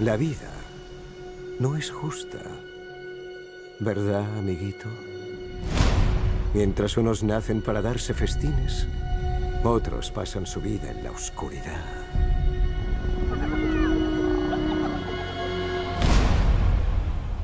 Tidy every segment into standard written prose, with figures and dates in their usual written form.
La vida no es justa, ¿verdad, amiguito? Mientras unos nacen para darse festines, otros pasan su vida en la oscuridad.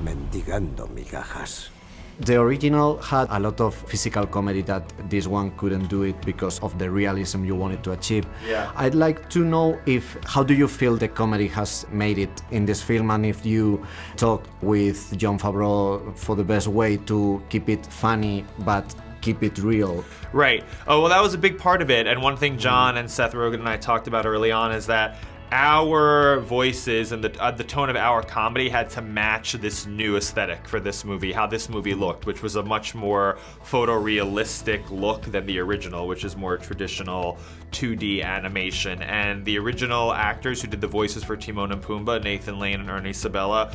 Mendigando migajas. The original had a lot of physical comedy that this one couldn't do it because of the realism you wanted to achieve. Yeah. I'd like to know how do you feel the comedy has made it in this film, and if you talked with Jon Favreau for the best way to keep it funny but keep it real. Right. Oh, well, that was a big part of it. And one thing John and Seth Rogen and I talked about early on is that our voices and the tone of our comedy had to match this new aesthetic for this movie, how this movie looked, which was a much more photorealistic look than the original, which is more traditional 2D animation. And the original actors who did the voices for Timon and Pumbaa, Nathan Lane and Ernie Sabella,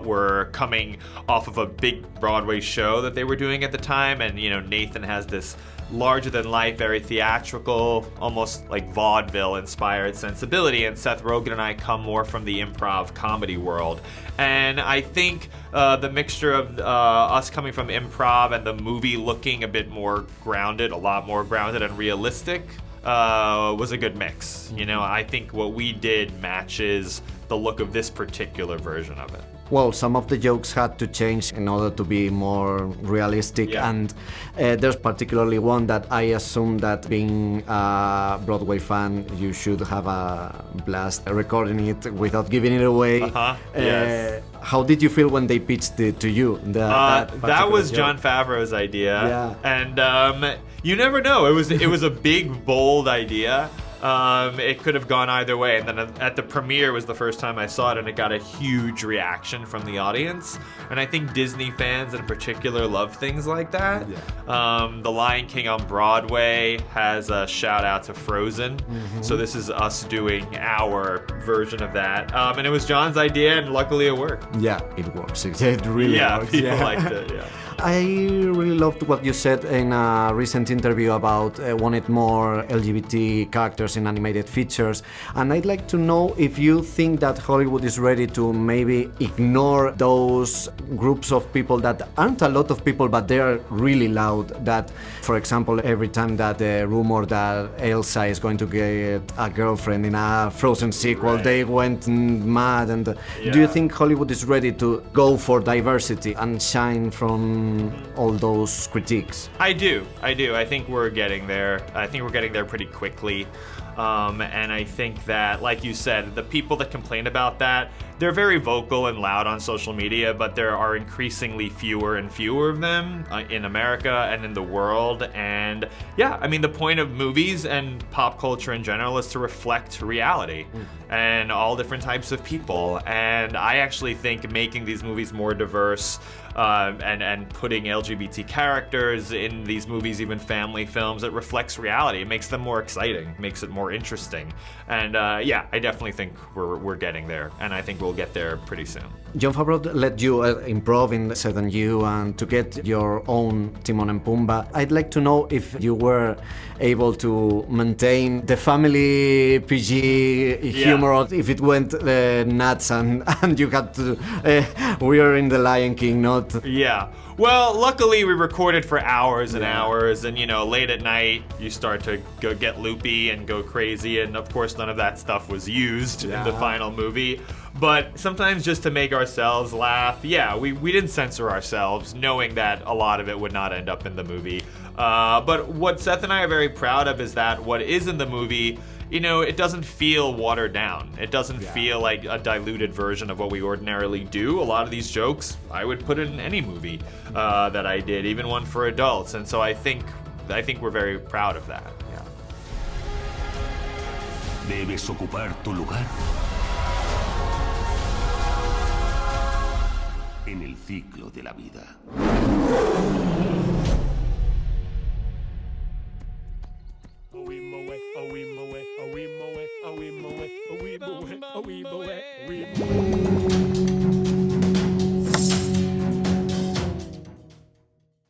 were coming off of a big Broadway show that they were doing at the time. And, Nathan has this larger-than-life, very theatrical, almost like vaudeville-inspired sensibility, and Seth Rogen and I come more from the improv comedy world. And I think the mixture of us coming from improv and the movie looking a bit more grounded, a lot more grounded and realistic, was a good mix. I think what we did matches the look of this particular version of it. Well, some of the jokes had to change in order to be more realistic, Yeah. and there's particularly one that I assume that being a Broadway fan, you should have a blast recording it without giving it away. Yes. How did you feel when they pitched it to you? That was joke? Jon Favreau's idea, Yeah. and you never know. It was a big, bold idea. It could have gone either way, and then at the premiere was the first time I saw it, and it got a huge reaction from the audience. And I think Disney fans in particular love things like that. Yeah. The Lion King on Broadway has a shout out to Frozen, so this is us doing our version of that. And it was John's idea, and luckily it worked. Yeah, it works. It really works. People liked it. Yeah. I really loved what you said in a recent interview about wanted more LGBT characters in animated features, and I'd like to know if you think that Hollywood is ready to maybe ignore those groups of people that aren't a lot of people, but they are really loud. That, for example, every time that the rumor that Elsa is going to get a girlfriend in a Frozen sequel, Right. they went mad. And do Yeah. you think Hollywood is ready to go for diversity and shine from all those critiques? I do. I think we're getting there. I think we're getting there pretty quickly. And I think that, like you said, the people that complain about that, they're very vocal and loud on social media, but there are increasingly fewer and fewer of them in America and in the world. And yeah, I mean, the point of movies and pop culture in general is to reflect reality and all different types of people. And I actually think making these movies more diverse and putting LGBT characters in these movies, even family films, it reflects reality. It makes them more exciting, makes it more interesting. And yeah, I definitely think we're getting there, and I think we'll get there pretty soon. Jon Favreau let you improv in Seth and You and to get your own Timon and Pumbaa. I'd like to know if you were able to maintain the family PG humor, or if it went nuts and you had to. We are in the Lion King, not. Yeah. Well, luckily we recorded for hours and hours, and late at night you start to go get loopy and go crazy, and of course none of that stuff was used in the final movie. But sometimes just to make ourselves laugh, we didn't censor ourselves, knowing that a lot of it would not end up in the movie. But what Seth and I are very proud of is that what is in the movie, it doesn't feel watered down. It doesn't feel like a diluted version of what we ordinarily do. A lot of these jokes I would put in any movie that I did, even one for adults. And so I think we're very proud of that. Yeah. Debes ocupar tu lugar en el ciclo de la vida.